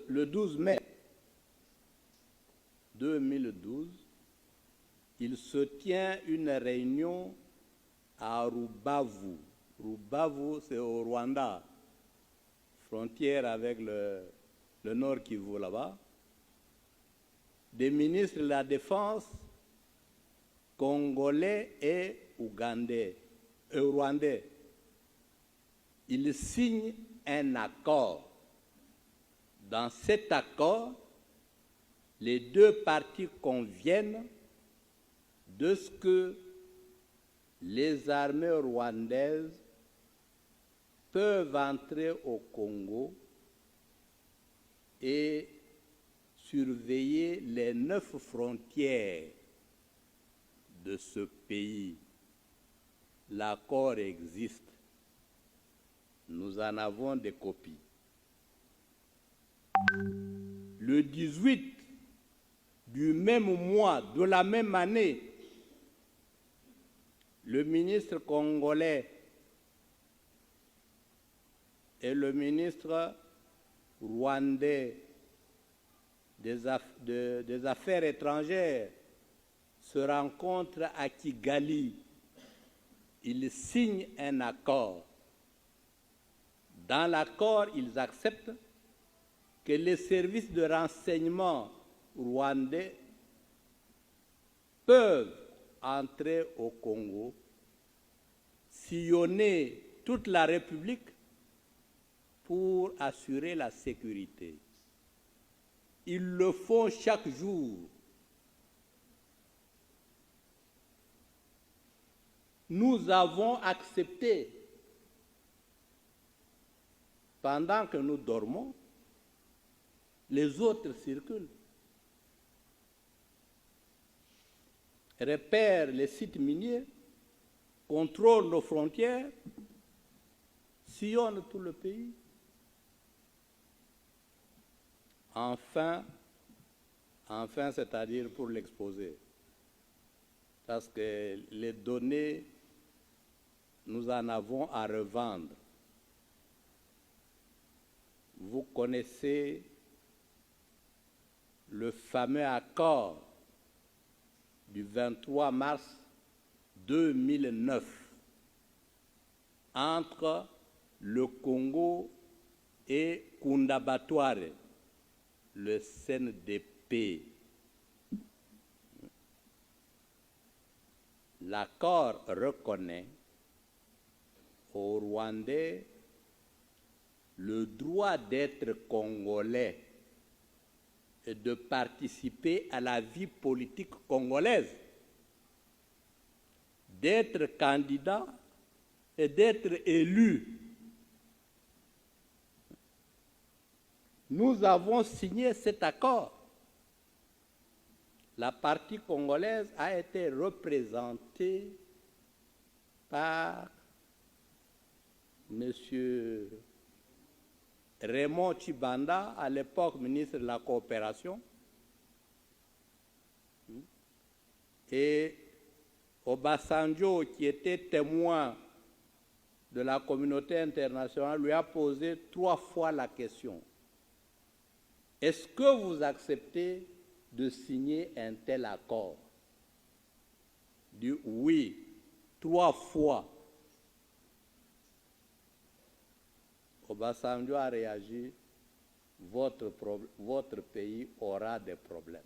le 12 mai 2012, il se tient une réunion à Rubavu. Rubavu, c'est au Rwanda, frontière avec le Nord Kivu là-bas, des ministres de la Défense congolais et rwandais. Ils signent un accord. Dans cet accord, les deux parties conviennent de ce que les armées rwandaises peuvent entrer au Congo et surveiller les 9 frontières de ce pays. L'accord existe. Nous en avons des copies. Le 18 du même mois, de la même année, le ministre congolais et le ministre rwandais des Affaires étrangères se rencontrent à Kigali. Ils signent un accord. Dans l'accord, ils acceptent que les services de renseignement rwandais peuvent entrer au Congo, sillonner toute la République pour assurer la sécurité. Ils le font chaque jour. Nous avons accepté, pendant que nous dormons, les autres circulent, repèrent les sites miniers, contrôlent nos frontières, sillonnent tout le pays. Enfin, c'est-à-dire pour l'exposer, parce que les données, nous en avons à revendre. Vous connaissez le fameux accord du 23 mars 2009 entre le Congo et Kundabatware, le CNDP. L'accord reconnaît aux Rwandais le droit d'être congolais et de participer à la vie politique congolaise, d'être candidat et d'être élu. Nous avons signé cet accord. La partie congolaise a été représentée par M. Raymond Tshibanda, à l'époque ministre de la Coopération, et Obasanjo, qui était témoin de la communauté internationale, lui a posé 3 fois la question. Est-ce que vous acceptez de signer un tel accord? Il dit oui, 3 fois. Obasanjo a réagi, votre pays aura des problèmes.